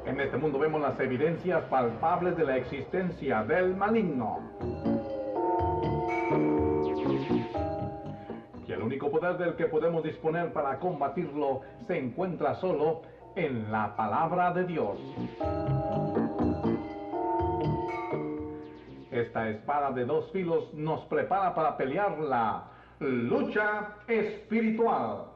En este mundo vemos las evidencias palpables de la existencia del maligno. Y el único poder del que podemos disponer para combatirlo se encuentra solo en la palabra de Dios. Esta espada de dos filos nos prepara para pelear la lucha espiritual.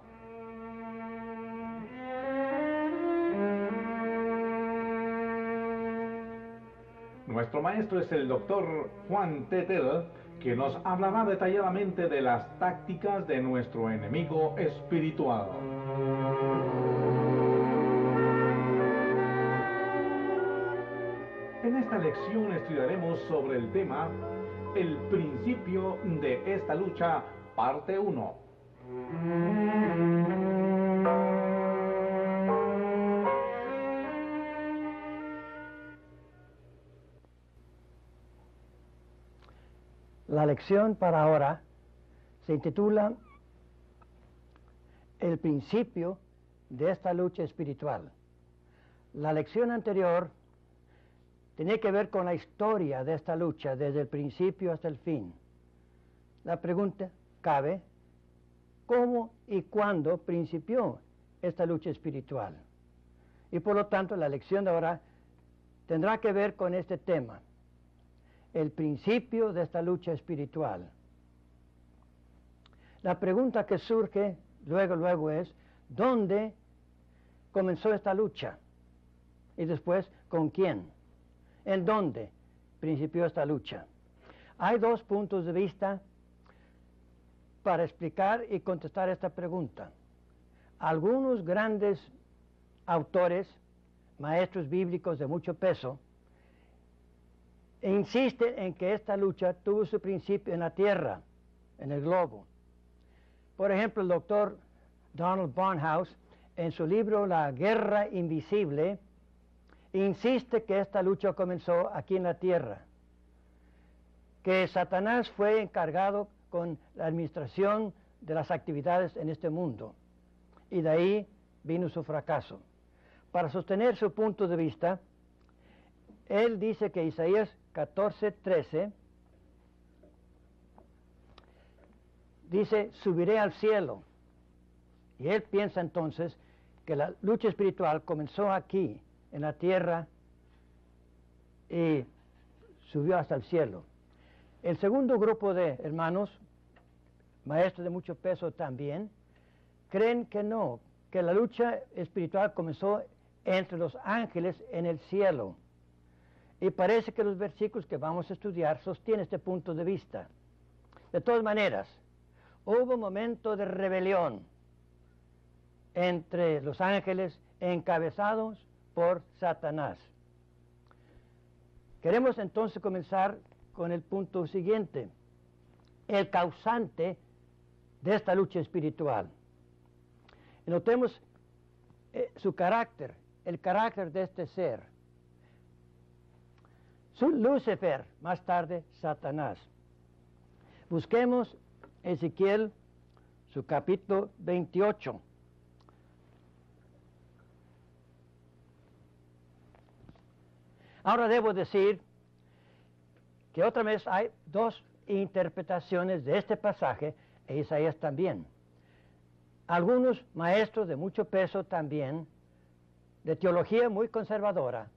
Nuestro maestro es el doctor Juan Tettel, que nos hablará detalladamente de las tácticas de nuestro enemigo espiritual. En esta lección estudiaremos sobre el tema El principio de esta lucha, parte 1. La lección para ahora se titula El principio de esta lucha espiritual. La lección anterior tenía que ver con la historia de esta lucha desde el principio hasta el fin. La pregunta cabe, ¿cómo y cuándo principió esta lucha espiritual? Y por lo tanto la lección de ahora tendrá que ver con este tema. El principio de esta lucha espiritual. La pregunta que surge luego es, ¿dónde comenzó esta lucha? Y después, ¿con quién? ¿En dónde principió esta lucha? Hay dos puntos de vista para explicar y contestar esta pregunta. Algunos grandes autores, maestros bíblicos de mucho peso, insiste en que esta lucha tuvo su principio en la tierra, en el globo. Por ejemplo, el doctor Donald Barnhouse, en su libro La Guerra Invisible, insiste que esta lucha comenzó aquí en la tierra, que Satanás fue encargado con la administración de las actividades en este mundo, y de ahí vino su fracaso. Para sostener su punto de vista, él dice que Isaías 14:13 dice, subiré al cielo. Y él piensa entonces que la lucha espiritual comenzó aquí, en la tierra, y subió hasta el cielo. El segundo grupo de hermanos, maestros de mucho peso también, creen que no, que la lucha espiritual comenzó entre los ángeles en el cielo. Y parece que los versículos que vamos a estudiar sostienen este punto de vista. De todas maneras, hubo un momento de rebelión entre los ángeles encabezados por Satanás. Queremos entonces comenzar con el punto siguiente, el causante de esta lucha espiritual. Y notemos su carácter, el carácter de este ser. Lucifer, más tarde Satanás. Busquemos Ezequiel, su capítulo 28. Ahora debo decir que otra vez hay dos interpretaciones de este pasaje, e Isaías también. Algunos maestros de mucho peso también, de teología muy conservadora,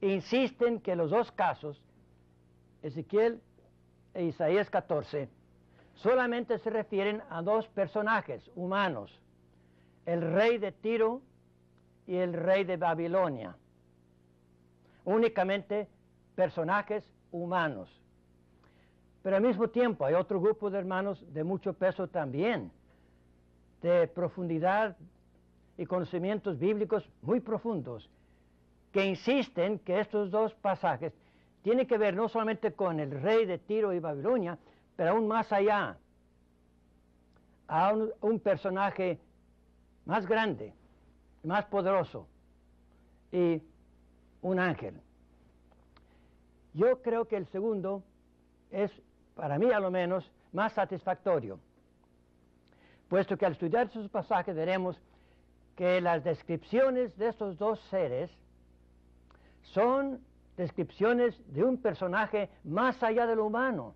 insisten que los dos casos, Ezequiel e Isaías 14, solamente se refieren a dos personajes humanos, el rey de Tiro y el rey de Babilonia. Únicamente personajes humanos. Pero al mismo tiempo hay otro grupo de hermanos de mucho peso también, de profundidad y conocimientos bíblicos muy profundos, que insisten que estos dos pasajes tienen que ver no solamente con el rey de Tiro y Babilonia, pero aún más allá, a un personaje más grande, más poderoso, y un ángel. Yo creo que el segundo es, para mí a lo menos, más satisfactorio, puesto que al estudiar esos pasajes veremos que las descripciones de estos dos seres son descripciones de un personaje más allá de lo humano,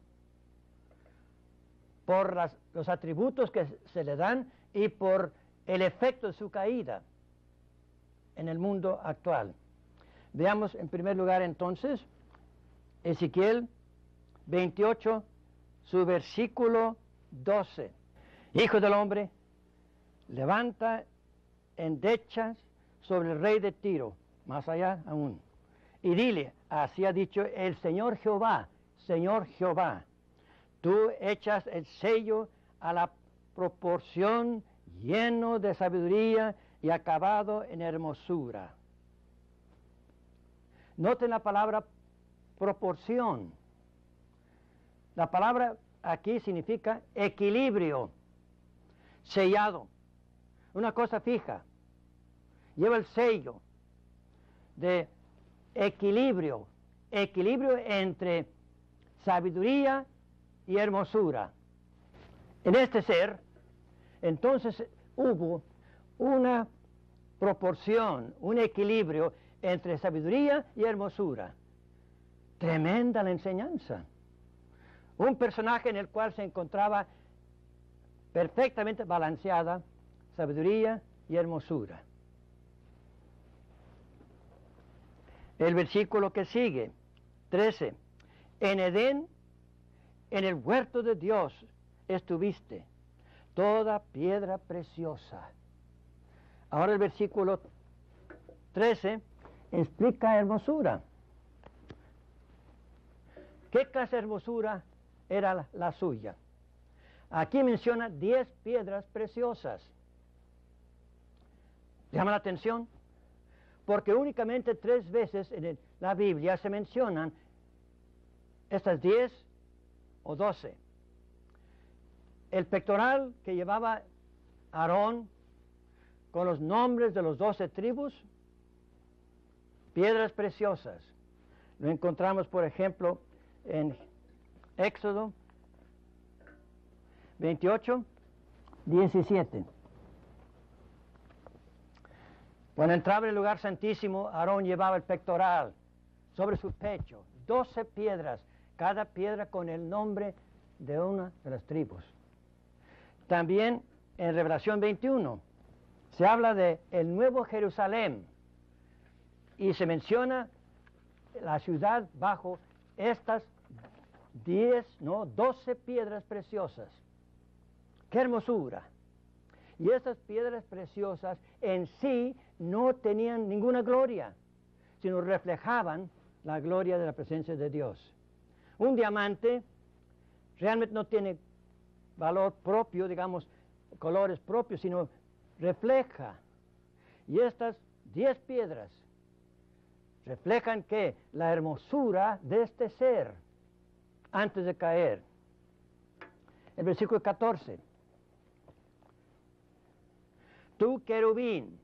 por los atributos que se le dan y por el efecto de su caída en el mundo actual. Veamos en primer lugar entonces Ezequiel 28, su versículo 12. Hijo del hombre, levanta endechas sobre el rey de Tiro, más allá aún, y dile, así ha dicho el Señor Jehová, tú echas el sello a la proporción, lleno de sabiduría y acabado en hermosura. Noten la palabra proporción. La palabra aquí significa equilibrio, sellado, una cosa fija. Lleva el sello de equilibrio entre sabiduría y hermosura. En este ser, entonces hubo una proporción, un equilibrio entre sabiduría y hermosura. Tremenda la enseñanza. Un personaje en el cual se encontraba perfectamente balanceada sabiduría y hermosura. El versículo que sigue, 13. En Edén, en el huerto de Dios, estuviste, toda piedra preciosa. Ahora el versículo 13 explica hermosura. ¿Qué clase de hermosura era la suya? Aquí menciona 10 piedras preciosas. ¿Llama la atención? Porque únicamente 3 veces en la Biblia se mencionan estas 10 o 12. El pectoral que llevaba Aarón con los nombres de los 12 tribus, piedras preciosas. Lo encontramos, por ejemplo, en Éxodo 28, 17. Cuando entraba en el lugar santísimo, Aarón llevaba el pectoral sobre su pecho, 12 piedras, cada piedra con el nombre de una de las tribus. También en Revelación 21 se habla de el Nuevo Jerusalén y se menciona la ciudad bajo estas 12 piedras preciosas. ¡Qué hermosura! Y estas piedras preciosas en sí no tenían ninguna gloria, sino reflejaban la gloria de la presencia de Dios. Un diamante realmente no tiene valor propio, digamos, colores propios, sino refleja. Y estas 10 piedras reflejan que la hermosura de este ser antes de caer. El versículo 14. Tú, querubín,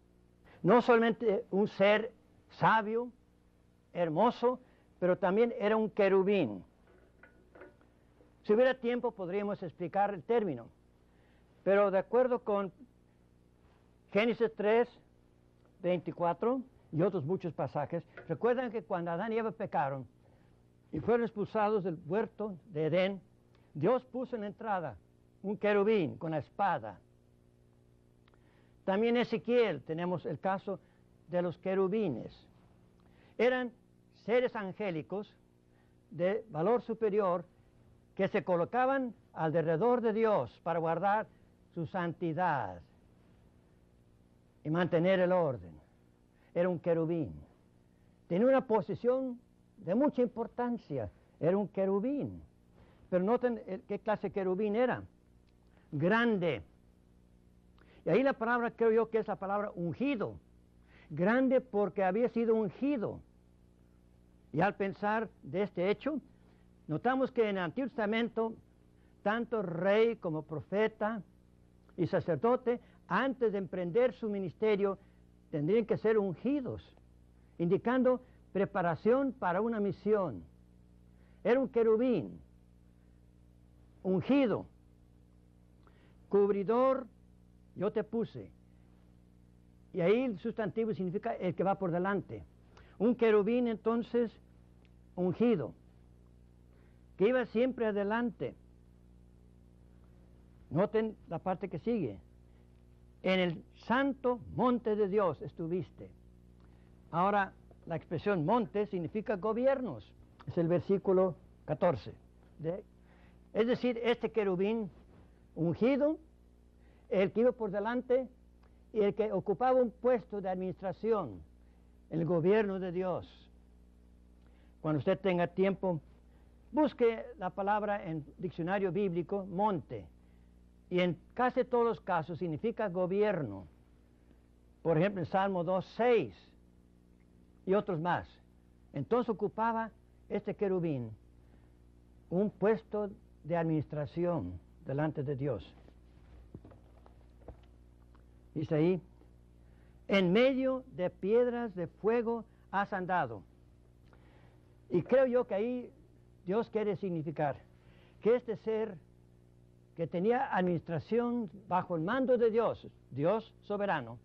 no solamente un ser sabio, hermoso, pero también era un querubín. Si hubiera tiempo podríamos explicar el término, pero de acuerdo con Génesis 3, 24 y otros muchos pasajes, recuerdan que cuando Adán y Eva pecaron y fueron expulsados del huerto de Edén, Dios puso en la entrada un querubín con la espada. También en Ezequiel tenemos el caso de los querubines. Eran seres angélicos de valor superior que se colocaban alrededor de Dios para guardar su santidad y mantener el orden. Era un querubín. Tenía una posición de mucha importancia. Era un querubín. Pero noten qué clase de querubín era. Grande. Y ahí la palabra, creo yo, que es la palabra ungido. Grande porque había sido ungido. Y al pensar de este hecho, notamos que en el Antiguo Testamento, tanto rey como profeta y sacerdote, antes de emprender su ministerio, tendrían que ser ungidos, indicando preparación para una misión. Era un querubín, ungido, cubridor, yo te puse. Y ahí el sustantivo significa el que va por delante. Un querubín entonces ungido, que iba siempre adelante. Noten la parte que sigue. En el santo monte de Dios estuviste. Ahora, la expresión monte significa gobiernos. Es el versículo 14. Es decir, este querubín ungido, el que iba por delante y el que ocupaba un puesto de administración, el gobierno de Dios. Cuando usted tenga tiempo, busque la palabra en diccionario bíblico, monte, y en casi todos los casos significa gobierno. Por ejemplo, en Salmo 2:6 y otros más. Entonces ocupaba este querubín un puesto de administración delante de Dios. Dice ahí, en medio de piedras de fuego has andado. Y creo yo que ahí Dios quiere significar que este ser que tenía administración bajo el mando de Dios, Dios soberano,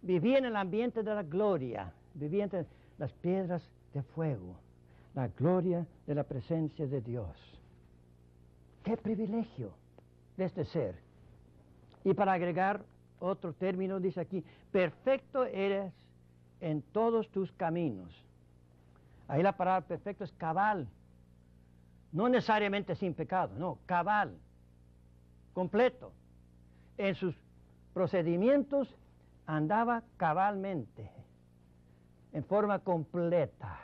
vivía en el ambiente de la gloria, vivía entre las piedras de fuego, la gloria de la presencia de Dios. ¡Qué privilegio de este ser! Y para agregar otro término, dice aquí, perfecto eres en todos tus caminos. Ahí la palabra perfecto es cabal, no necesariamente sin pecado, no, cabal, completo. En sus procedimientos andaba cabalmente, en forma completa.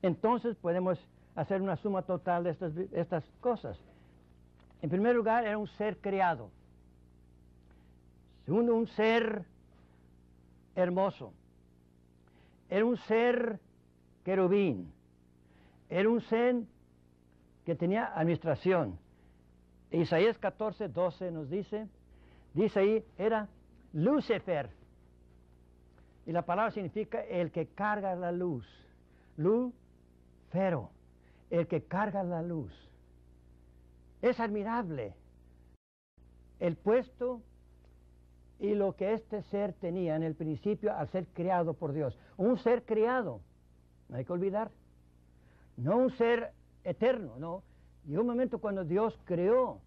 Entonces podemos hacer una suma total de estas cosas. En primer lugar, era un ser creado. Segundo, un ser hermoso. Era un ser querubín. Era un ser que tenía administración. Isaías 14:12 nos dice ahí, era Lucifer. Y la palabra significa el que carga la luz. Lucero, el que carga la luz. Es admirable el puesto y lo que este ser tenía en el principio al ser creado por Dios. Un ser creado, no hay que olvidar. No un ser eterno, no. Llegó un momento cuando Dios creó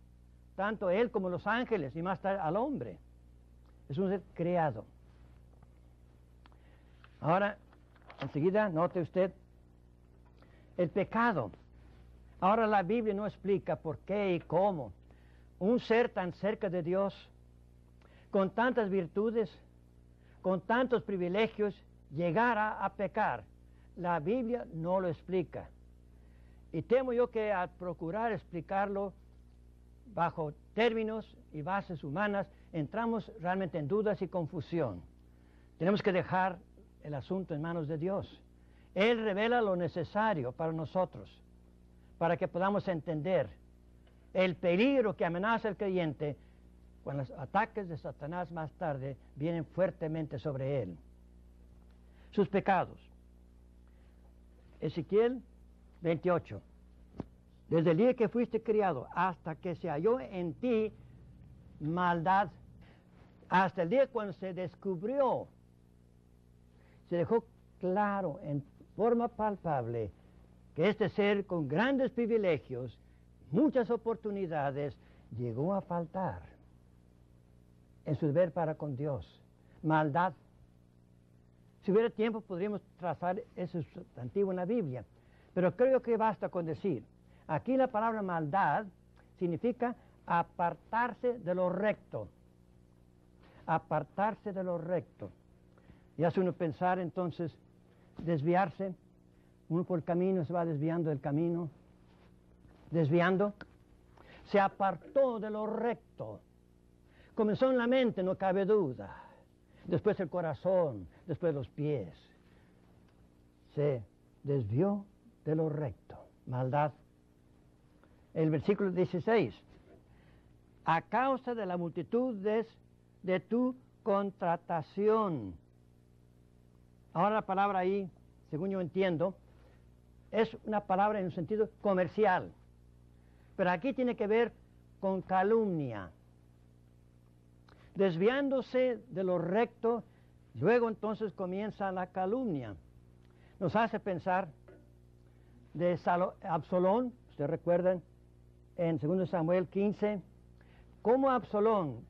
tanto él como los ángeles y más tarde al hombre. Es un ser creado. Ahora, enseguida, note usted, el pecado. Ahora la Biblia no explica por qué y cómo un ser tan cerca de Dios, con tantas virtudes, con tantos privilegios, llegara a pecar. La Biblia no lo explica. Y temo yo que al procurar explicarlo bajo términos y bases humanas, entramos realmente en dudas y confusión. Tenemos que dejar el asunto en manos de Dios. Él revela lo necesario para nosotros, para que podamos entender el peligro que amenaza al creyente cuando los ataques de Satanás más tarde vienen fuertemente sobre él. Sus pecados. Ezequiel 28. Desde el día que fuiste criado hasta que se halló en ti maldad, hasta el día cuando se descubrió, se dejó claro en forma palpable que este ser con grandes privilegios, muchas oportunidades, llegó a faltar en su deber para con Dios. Maldad. Si hubiera tiempo podríamos trazar ese sustantivo en la Biblia, pero creo que basta con decir, aquí la palabra maldad significa apartarse de lo recto. Apartarse de lo recto. Y hace uno pensar entonces, desviarse, uno por el camino se va desviando del camino, desviando, se apartó de lo recto. Comenzó en la mente, no cabe duda, después el corazón, después los pies. Se desvió de lo recto, maldad. El versículo 16, a causa de la multitud de tu contratación. Ahora la palabra ahí, según yo entiendo, es una palabra en un sentido comercial, pero aquí tiene que ver con calumnia. Desviándose de lo recto, luego entonces comienza la calumnia. Nos hace pensar de Absalón, ustedes recuerdan, en 2 Samuel 15, cómo Absalón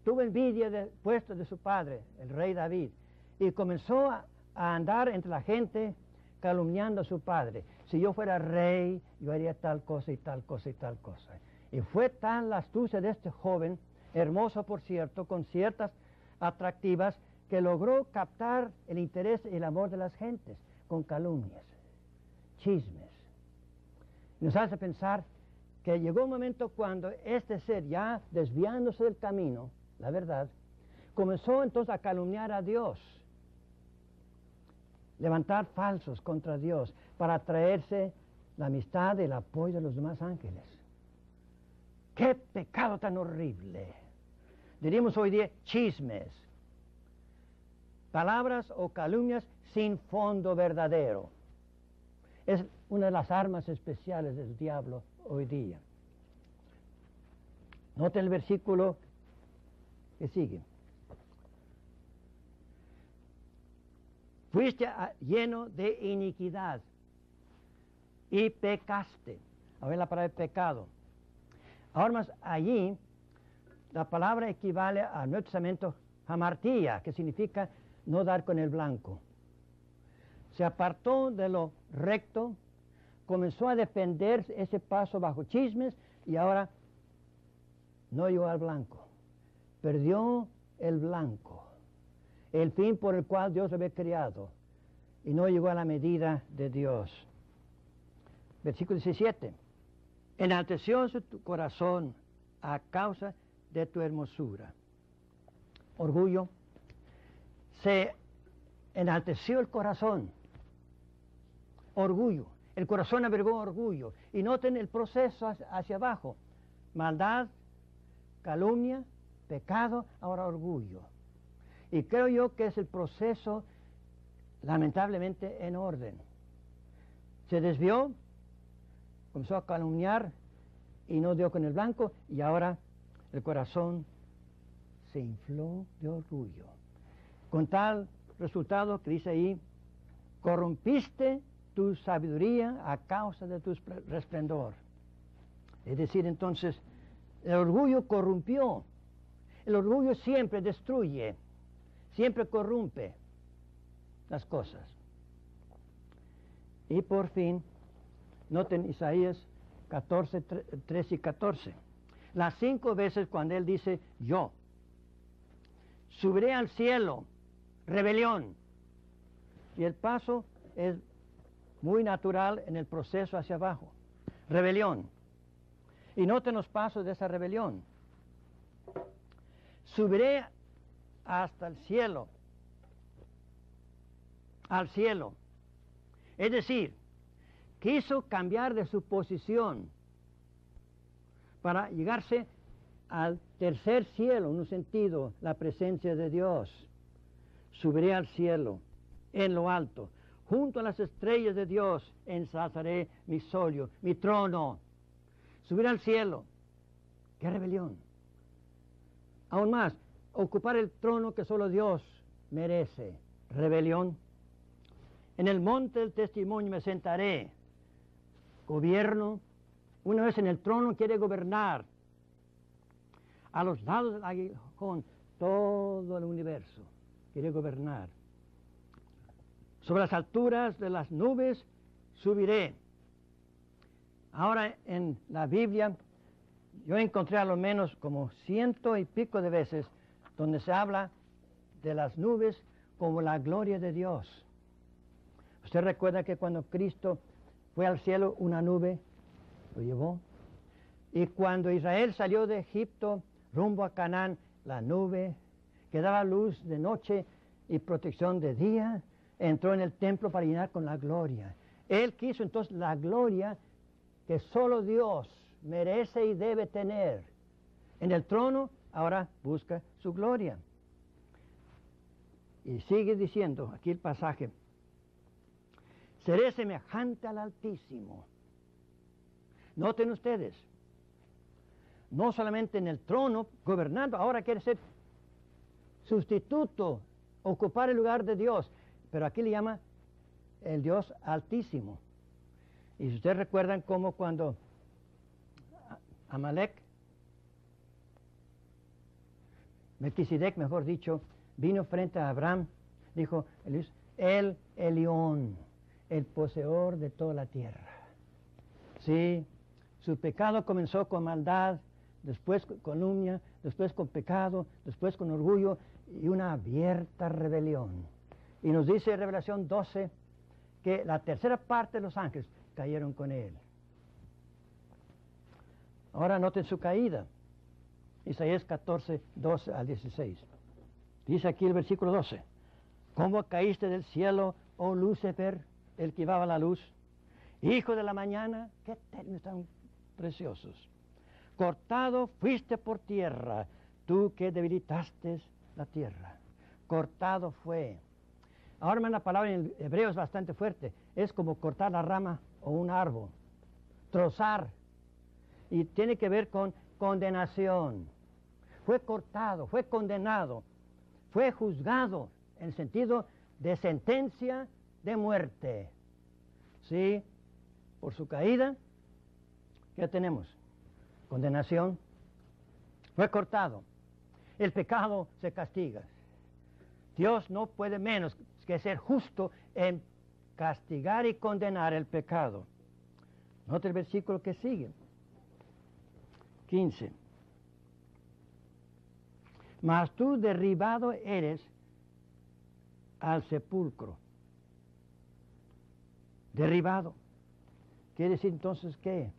tuvo envidia del puesto de su padre, el rey David, y comenzó a andar entre la gente calumniando a su padre. Si yo fuera rey, yo haría tal cosa y tal cosa y tal cosa. Y fue tan la astucia de este joven, hermoso por cierto, con ciertas atractivas, que logró captar el interés y el amor de las gentes con calumnias, chismes. Nos hace pensar que llegó un momento cuando este ser, ya desviándose del camino, la verdad, comenzó entonces a calumniar a Dios, levantar falsos contra Dios para atraerse la amistad y el apoyo de los demás ángeles. ¡Qué pecado tan horrible! Diríamos hoy día chismes, palabras o calumnias sin fondo verdadero. Es una de las armas especiales del diablo hoy día. Noten el versículo que sigue. Fuiste lleno de iniquidad y pecaste. A ver la palabra pecado. Ahora más allí, la palabra equivale al Nuevo Testamento hamartía, que significa no dar con el blanco. Se apartó de lo recto, comenzó a defender ese paso bajo chismes y ahora no llegó al blanco. Perdió el blanco, el fin por el cual Dios lo había creado, y no llegó a la medida de Dios. Versículo 17. Enaltecióse tu corazón a causa de tu hermosura. Orgullo. Se enalteció el corazón. Orgullo. El corazón abrigó orgullo. Y noten el proceso hacia abajo. Maldad, calumnia, pecado, ahora orgullo. Y creo yo que es el proceso lamentablemente en orden. Se desvió, comenzó a calumniar y no dio con el blanco, y ahora el corazón se infló de orgullo. Con tal resultado que dice ahí, corrompiste tu sabiduría a causa de tu resplendor. Es decir, entonces, el orgullo corrompió. El orgullo siempre destruye, siempre corrompe las cosas. Y por fin, noten Isaías 14, 13 y 14. Las 5 veces cuando él dice yo, subiré al cielo, rebelión. Y el paso es muy natural en el proceso hacia abajo. Rebelión. Y noten los pasos de esa rebelión. Subiré hasta el cielo. Al cielo. Es decir, quiso cambiar de su posición para llegarse al tercer cielo, en un sentido, la presencia de Dios. Subiré al cielo, en lo alto, junto a las estrellas de Dios, ensalzaré mi solio, mi trono. Subir al cielo. ¡Qué rebelión! Aún más, ocupar el trono que solo Dios merece. Rebelión. En el monte del testimonio me sentaré. Gobierno. Una vez en el trono quiere gobernar. A los lados del aguijón, todo el universo quiere gobernar. Sobre las alturas de las nubes subiré. Ahora en la Biblia yo encontré a lo menos como 100 y pico de veces donde se habla de las nubes como la gloria de Dios. Usted recuerda que cuando Cristo fue al cielo, una nube lo llevó. Y cuando Israel salió de Egipto rumbo a Canaán, la nube que daba luz de noche y protección de día, entró en el templo para llenar con la gloria. Él quiso entonces la gloria que solo Dios merece y debe tener. En el trono ahora busca su gloria. Y sigue diciendo aquí el pasaje, seré semejante al Altísimo. Noten ustedes, no solamente en el trono, gobernando, ahora quiere ser sustituto, ocupar el lugar de Dios. Pero aquí le llama el Dios Altísimo. Y si ustedes recuerdan cómo cuando Melquisedec, mejor dicho, vino frente a Abraham, dijo, el Elión, el poseedor de toda la tierra. Sí, su pecado comenzó con maldad, después con calumnia, después con pecado, después con orgullo y una abierta rebelión. Y nos dice en Revelación 12 que la tercera parte de los ángeles cayeron con él. Ahora noten su caída. Isaías 14, 12 al 16. Dice aquí el versículo 12. ¿Cómo caíste del cielo, oh Lucifer, el que llevaba la luz? Hijo de la mañana, qué términos tan preciosos. Cortado fuiste por tierra, tú que debilitaste la tierra. Cortado fue. Ahora, hermano, la palabra en el hebreo es bastante fuerte. Es como cortar la rama o un árbol. Trozar. Y tiene que ver con condenación. Fue cortado, fue condenado, fue juzgado en el sentido de sentencia de muerte. Sí, por su caída, ¿qué tenemos? Condenación. Fue cortado. El pecado se castiga. Dios no puede menos que ser justo en castigar y condenar el pecado. Note el versículo que sigue. 15. Mas tú derribado eres al sepulcro. Derribado. Quiere decir entonces ¿qué?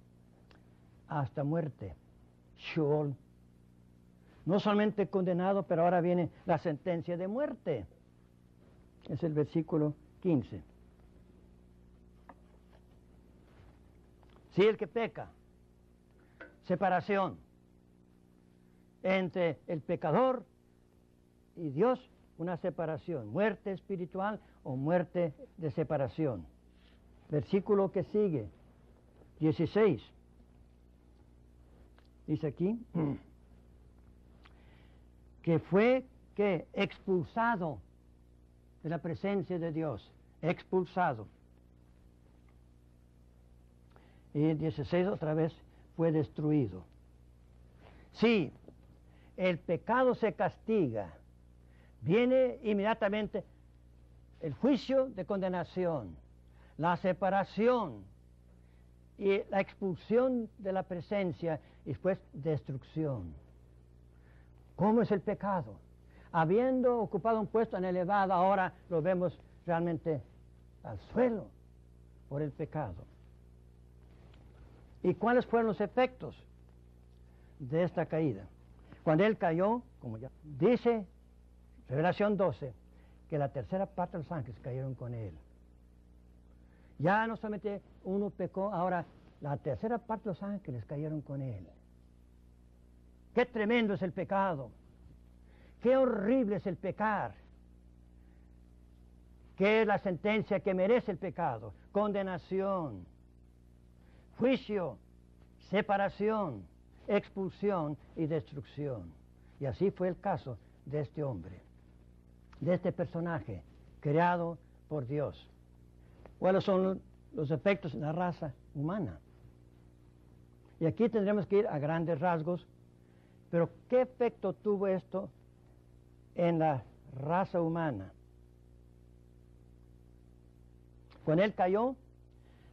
Hasta muerte. Sheol. No solamente condenado, pero ahora viene la sentencia de muerte. Es el versículo 15. Si el que peca, separación entre el pecador y Dios, una separación, muerte espiritual o muerte de separación. Versículo que sigue, 16. Dice aquí que fue expulsado de la presencia de Dios, expulsado. Y el 16 otra vez fue destruido. Sí, el pecado se castiga, viene inmediatamente el juicio de condenación, la separación y la expulsión de la presencia y después destrucción. ¿Cómo es el pecado? Habiendo ocupado un puesto en elevado, ahora lo vemos realmente al suelo por el pecado. ¿Y cuáles fueron los efectos de esta caída? Cuando él cayó, como ya dice Revelación 12, que la tercera parte de los ángeles cayeron con él. Ya no solamente uno pecó, ahora la tercera parte de los ángeles cayeron con él. Qué tremendo es el pecado. Qué horrible es el pecar. Qué es la sentencia que merece el pecado. Condenación, juicio, separación, expulsión y destrucción. Y así fue el caso de este hombre, de este personaje creado por Dios. ¿Cuáles son los efectos en la raza humana? Y aquí tendremos que ir a grandes rasgos, pero ¿qué efecto tuvo esto en la raza humana? Cuando él cayó,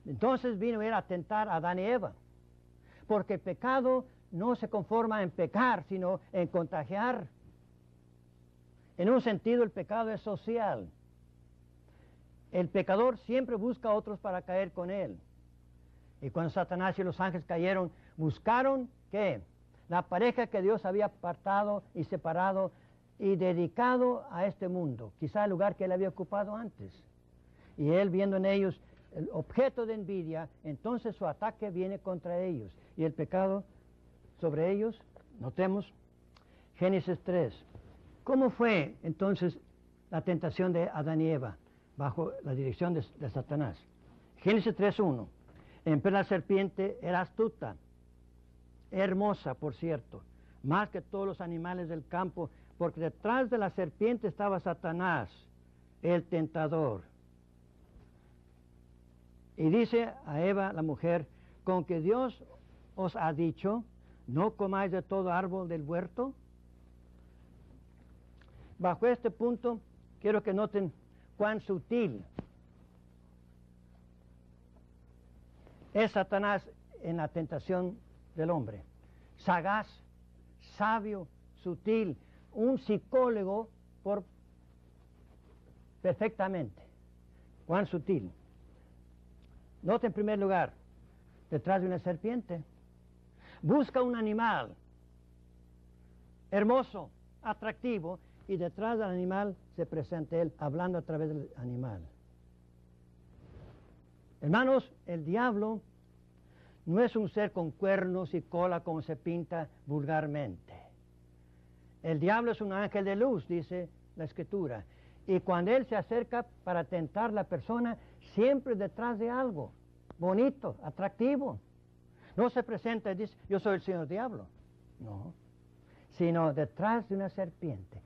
entonces vino él a tentar a Adán y Eva, porque el pecado no se conforma en pecar, sino en contagiar. En un sentido, el pecado es social. El pecador siempre busca a otros para caer con él. Y cuando Satanás y los ángeles cayeron, buscaron, ¿qué? La pareja que Dios había apartado y separado y dedicado a este mundo, quizá el lugar que él había ocupado antes. Y él, viendo en ellos el objeto de envidia, entonces su ataque viene contra ellos. Y el pecado sobre ellos, notemos, Génesis 3. ¿Cómo fue entonces la tentación de Adán y Eva bajo la dirección de Satanás? Génesis 3:1. Empero la serpiente era astuta, hermosa, por cierto, más que todos los animales del campo, porque detrás de la serpiente estaba Satanás, el tentador. Y dice a Eva, la mujer, con que Dios os ha dicho, no comáis de todo árbol del huerto. Bajo este punto, quiero que noten cuán sutil es Satanás en la tentación del hombre. Sagaz, sabio, sutil, un psicólogo perfectamente. Cuán sutil. Note en primer lugar, detrás de una serpiente, busca un animal hermoso, atractivo, y detrás del animal se presenta él hablando a través del animal. Hermanos, el diablo no es un ser con cuernos y cola como se pinta vulgarmente. El diablo es un ángel de luz, dice la Escritura. Y cuando él se acerca para tentar a la persona, siempre detrás de algo bonito, atractivo. No se presenta y dice, yo soy el señor diablo. No, sino detrás de una serpiente.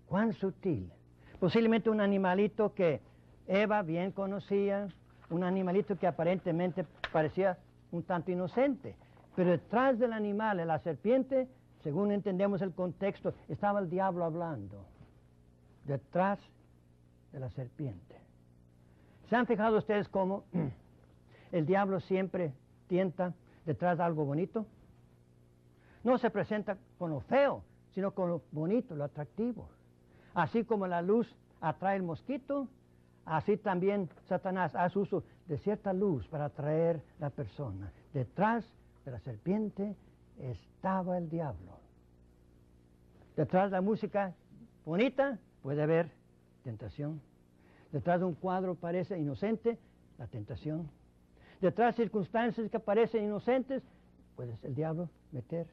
Cuán sutil. Posiblemente un animalito que Eva bien conocía, un animalito que aparentemente parecía un tanto inocente, pero detrás del animal, de la serpiente, según entendemos el contexto, estaba el diablo hablando. Detrás de la serpiente. ¿Se han fijado ustedes cómo el diablo siempre tienta detrás de algo bonito? No se presenta con lo feo, sino con lo bonito, lo atractivo. Así como la luz atrae el mosquito, así también Satanás hace uso de cierta luz para atraer la persona. Detrás de la serpiente estaba el diablo. Detrás de la música bonita puede haber tentación. Detrás de un cuadro parece inocente, la tentación. Detrás de circunstancias que parecen inocentes, puede el diablo meter.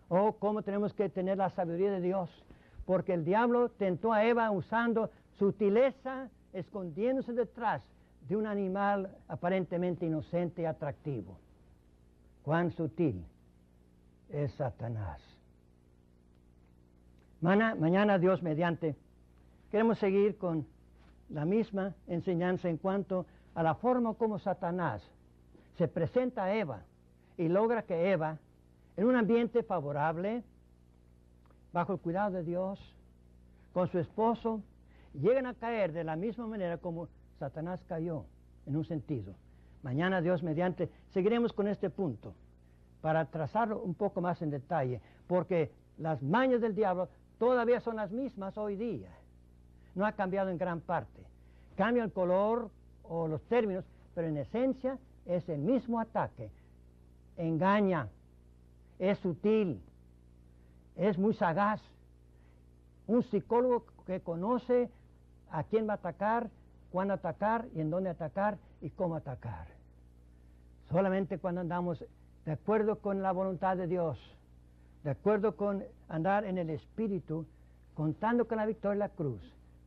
Oh, cómo tenemos que tener la sabiduría de Dios, porque el diablo tentó a Eva usando sutileza, escondiéndose detrás de un animal aparentemente inocente y atractivo. Cuán sutil es Satanás. Mañana, Dios mediante, queremos seguir con la misma enseñanza en cuanto a la forma como Satanás se presenta a Eva y logra que Eva, en un ambiente favorable, bajo el cuidado de Dios, con su esposo, lleguen a caer de la misma manera como Satanás cayó, en un sentido. Mañana, Dios mediante, seguiremos con este punto para trazarlo un poco más en detalle, porque las mañas del diablo todavía son las mismas hoy día. No ha cambiado en gran parte. Cambia el color o los términos, pero en esencia es el mismo ataque. Engaña, es sutil, es muy sagaz. Un psicólogo que conoce a quién va a atacar, cuándo atacar y en dónde atacar y cómo atacar. Solamente cuando andamos de acuerdo con la voluntad de Dios, de acuerdo con andar en el Espíritu, contando con la victoria de la cruz,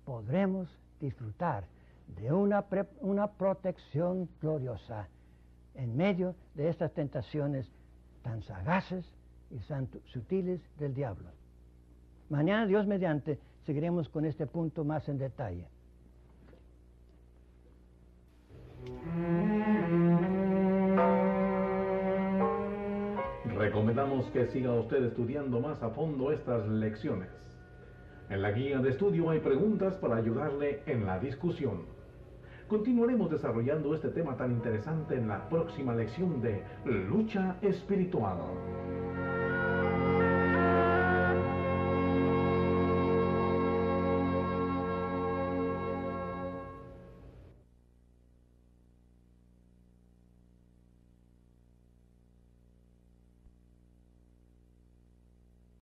podremos disfrutar de una protección gloriosa en medio de estas tentaciones tan sagaces y tan sutiles del diablo. Mañana, Dios mediante, seguiremos con este punto más en detalle. Recomendamos que siga usted estudiando más a fondo estas lecciones. En la guía de estudio hay preguntas para ayudarle en la discusión. Continuaremos desarrollando este tema tan interesante en la próxima lección de Lucha Espiritual.